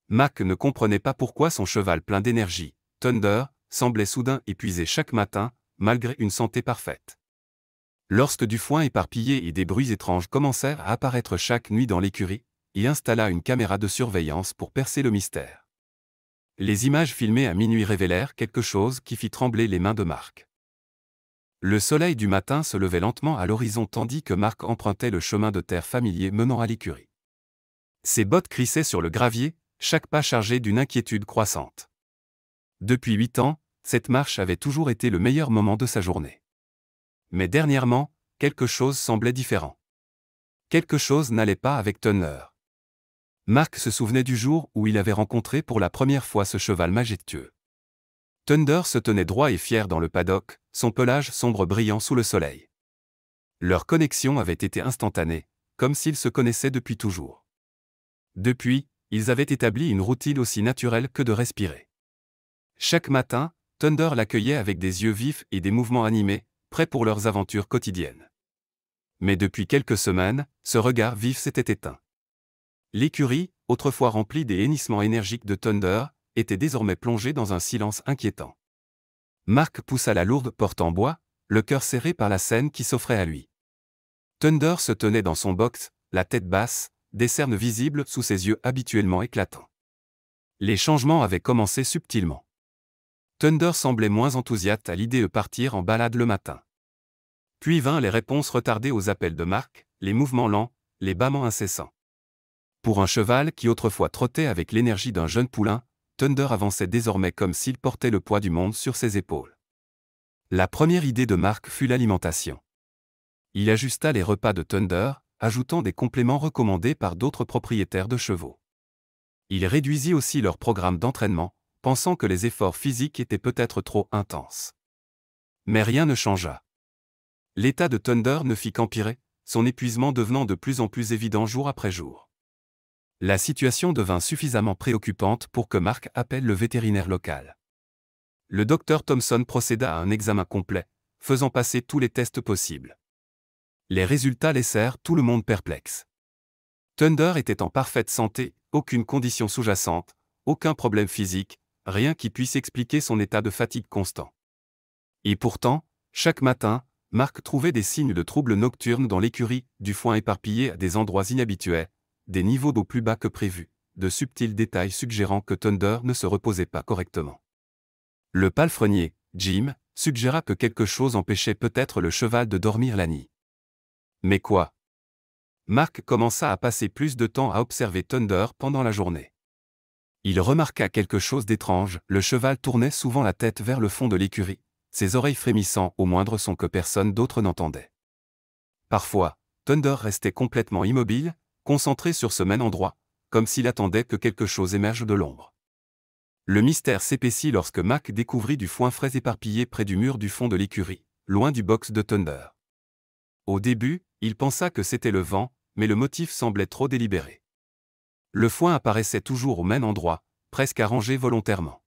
Mac ne comprenait pas pourquoi son cheval plein d'énergie, Thunder, semblait soudain épuisé chaque matin, malgré une santé parfaite. Lorsque du foin éparpillé et des bruits étranges commencèrent à apparaître chaque nuit dans l'écurie, il installa une caméra de surveillance pour percer le mystère. Les images filmées à minuit révélèrent quelque chose qui fit trembler les mains de Marc. Le soleil du matin se levait lentement à l'horizon tandis que Marc empruntait le chemin de terre familier menant à l'écurie. Ses bottes crissaient sur le gravier, chaque pas chargé d'une inquiétude croissante. Depuis 8 ans, cette marche avait toujours été le meilleur moment de sa journée. Mais dernièrement, quelque chose semblait différent. Quelque chose n'allait pas avec Thunder. Marc se souvenait du jour où il avait rencontré pour la première fois ce cheval majestueux. Thunder se tenait droit et fier dans le paddock, son pelage sombre brillant sous le soleil. Leur connexion avait été instantanée, comme s'ils se connaissaient depuis toujours. Depuis, ils avaient établi une routine aussi naturelle que de respirer. Chaque matin, Thunder l'accueillait avec des yeux vifs et des mouvements animés, prêts pour leurs aventures quotidiennes. Mais depuis quelques semaines, ce regard vif s'était éteint. L'écurie, autrefois remplie des hennissements énergiques de Thunder, était désormais plongée dans un silence inquiétant. Marc poussa la lourde porte en bois, le cœur serré par la scène qui s'offrait à lui. Thunder se tenait dans son box, la tête basse, des cernes visibles sous ses yeux habituellement éclatants. Les changements avaient commencé subtilement. Thunder semblait moins enthousiaste à l'idée de partir en balade le matin. Puis vinrent les réponses retardées aux appels de Marc, les mouvements lents, les bâillements incessants. Pour un cheval qui autrefois trottait avec l'énergie d'un jeune poulain, Thunder avançait désormais comme s'il portait le poids du monde sur ses épaules. La première idée de Marc fut l'alimentation. Il ajusta les repas de Thunder, ajoutant des compléments recommandés par d'autres propriétaires de chevaux. Il réduisit aussi leur programme d'entraînement, pensant que les efforts physiques étaient peut-être trop intenses. Mais rien ne changea. L'état de Thunder ne fit qu'empirer, son épuisement devenant de plus en plus évident jour après jour. La situation devint suffisamment préoccupante pour que Marc appelle le vétérinaire local. Le docteur Thompson procéda à un examen complet, faisant passer tous les tests possibles. Les résultats laissèrent tout le monde perplexe. Thunder était en parfaite santé, aucune condition sous-jacente, aucun problème physique, rien qui puisse expliquer son état de fatigue constant. Et pourtant, chaque matin, Marc trouvait des signes de troubles nocturnes dans l'écurie, du foin éparpillé à des endroits inhabituels, des niveaux d'eau plus bas que prévu, de subtils détails suggérant que Thunder ne se reposait pas correctement. Le palefrenier, Jim, suggéra que quelque chose empêchait peut-être le cheval de dormir la nuit. Mais quoi? Marc commença à passer plus de temps à observer Thunder pendant la journée. Il remarqua quelque chose d'étrange, le cheval tournait souvent la tête vers le fond de l'écurie, ses oreilles frémissant au moindre son que personne d'autre n'entendait. Parfois, Thunder restait complètement immobile, concentré sur ce même endroit, comme s'il attendait que quelque chose émerge de l'ombre. Le mystère s'épaissit lorsque Mac découvrit du foin frais éparpillé près du mur du fond de l'écurie, loin du box de Thunder. Au début, il pensa que c'était le vent, mais le motif semblait trop délibéré. Le foin apparaissait toujours au même endroit, presque arrangé volontairement.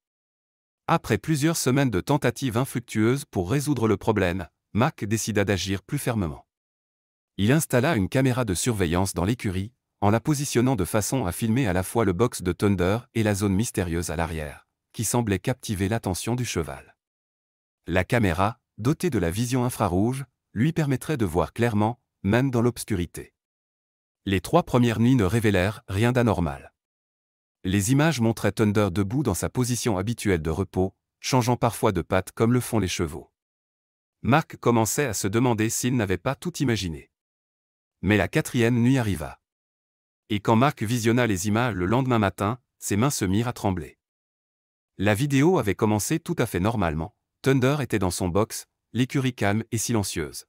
Après plusieurs semaines de tentatives infructueuses pour résoudre le problème, Mac décida d'agir plus fermement. Il installa une caméra de surveillance dans l'écurie, en la positionnant de façon à filmer à la fois le box de Thunder et la zone mystérieuse à l'arrière, qui semblait captiver l'attention du cheval. La caméra, dotée de la vision infrarouge, lui permettrait de voir clairement, même dans l'obscurité. Les 3 premières nuits ne révélèrent rien d'anormal. Les images montraient Thunder debout dans sa position habituelle de repos, changeant parfois de patte comme le font les chevaux. Marc commençait à se demander s'il n'avait pas tout imaginé. Mais la 4e nuit arriva. Et quand Marc visionna les images le lendemain matin, ses mains se mirent à trembler. La vidéo avait commencé tout à fait normalement, Thunder était dans son box, l'écurie calme et silencieuse.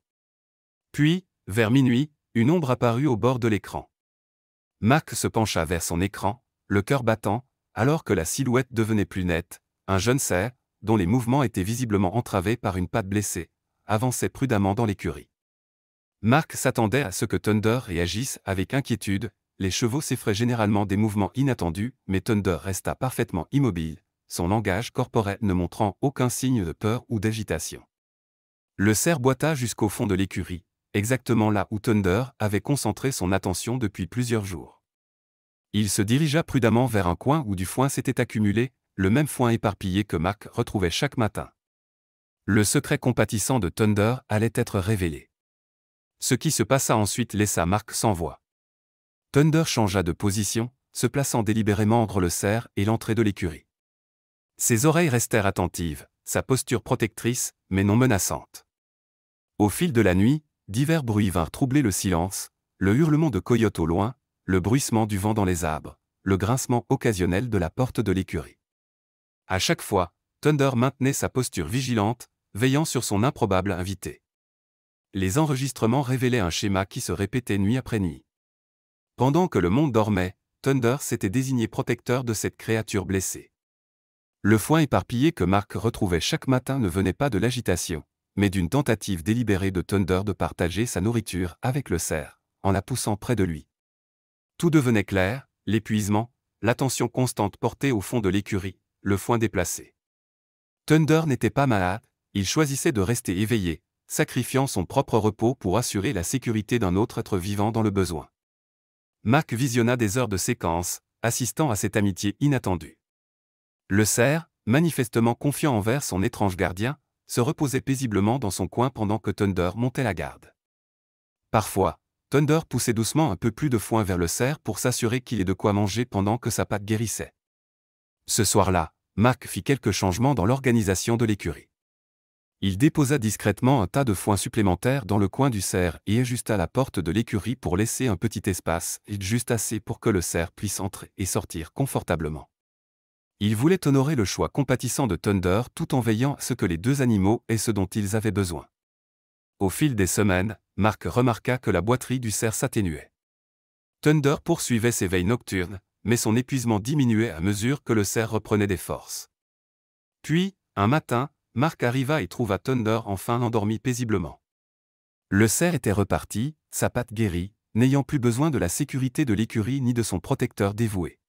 Puis, vers minuit, une ombre apparut au bord de l'écran. Marc se pencha vers son écran, le cœur battant, alors que la silhouette devenait plus nette, un jeune cerf, dont les mouvements étaient visiblement entravés par une patte blessée, avançait prudemment dans l'écurie. Marc s'attendait à ce que Thunder réagisse avec inquiétude, les chevaux s'effraient généralement des mouvements inattendus, mais Thunder resta parfaitement immobile, son langage corporel ne montrant aucun signe de peur ou d'agitation. Le cerf boita jusqu'au fond de l'écurie, exactement là où Thunder avait concentré son attention depuis plusieurs jours. Il se dirigea prudemment vers un coin où du foin s'était accumulé, le même foin éparpillé que Mark retrouvait chaque matin. Le secret compatissant de Thunder allait être révélé. Ce qui se passa ensuite laissa Mark sans voix. Thunder changea de position, se plaçant délibérément entre le cerf et l'entrée de l'écurie. Ses oreilles restèrent attentives, sa posture protectrice, mais non menaçante. Au fil de la nuit, divers bruits vinrent troubler le silence, le hurlement de coyotes au loin, le bruissement du vent dans les arbres, le grincement occasionnel de la porte de l'écurie. À chaque fois, Thunder maintenait sa posture vigilante, veillant sur son improbable invité. Les enregistrements révélaient un schéma qui se répétait nuit après nuit. Pendant que le monde dormait, Thunder s'était désigné protecteur de cette créature blessée. Le foin éparpillé que Mark retrouvait chaque matin ne venait pas de l'agitation, mais d'une tentative délibérée de Thunder de partager sa nourriture avec le cerf, en la poussant près de lui. Tout devenait clair, l'épuisement, l'attention constante portée au fond de l'écurie, le foin déplacé. Thunder n'était pas malade, il choisissait de rester éveillé, sacrifiant son propre repos pour assurer la sécurité d'un autre être vivant dans le besoin. Mark visionna des heures de séquence, assistant à cette amitié inattendue. Le cerf, manifestement confiant envers son étrange gardien, se reposait paisiblement dans son coin pendant que Thunder montait la garde. Parfois, Thunder poussait doucement un peu plus de foin vers le cerf pour s'assurer qu'il ait de quoi manger pendant que sa patte guérissait. Ce soir-là, Mark fit quelques changements dans l'organisation de l'écurie. Il déposa discrètement un tas de foin supplémentaire dans le coin du cerf et ajusta la porte de l'écurie pour laisser un petit espace, juste assez pour que le cerf puisse entrer et sortir confortablement. Il voulait honorer le choix compatissant de Thunder tout en veillant à ce que les deux animaux aient ce dont ils avaient besoin. Au fil des semaines, Mark remarqua que la boiterie du cerf s'atténuait. Thunder poursuivait ses veilles nocturnes, mais son épuisement diminuait à mesure que le cerf reprenait des forces. Puis, un matin, Mark arriva et trouva Thunder enfin endormi paisiblement. Le cerf était reparti, sa patte guérie, n'ayant plus besoin de la sécurité de l'écurie ni de son protecteur dévoué.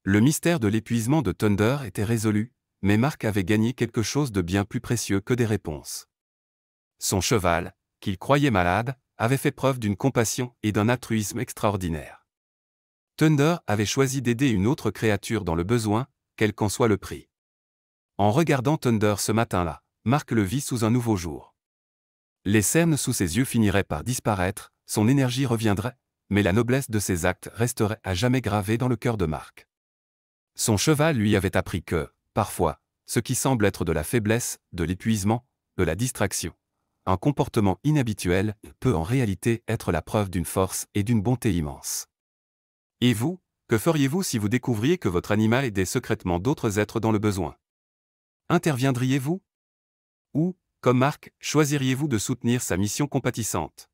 Le mystère de l'épuisement de Thunder était résolu, mais Mark avait gagné quelque chose de bien plus précieux que des réponses. Son cheval, qu'il croyait malade, avait fait preuve d'une compassion et d'un altruisme extraordinaire. Thunder avait choisi d'aider une autre créature dans le besoin, quel qu'en soit le prix. En regardant Thunder ce matin-là, Mark le vit sous un nouveau jour. Les cernes sous ses yeux finiraient par disparaître, son énergie reviendrait, mais la noblesse de ses actes resterait à jamais gravée dans le cœur de Mark. Son cheval lui avait appris que, parfois, ce qui semble être de la faiblesse, de l'épuisement, de la distraction, un comportement inhabituel, peut en réalité être la preuve d'une force et d'une bonté immense. Et vous, que feriez-vous si vous découvriez que votre animal aidait secrètement d'autres êtres dans le besoin? Interviendriez-vous? Ou, comme Mark, choisiriez-vous de soutenir sa mission compatissante?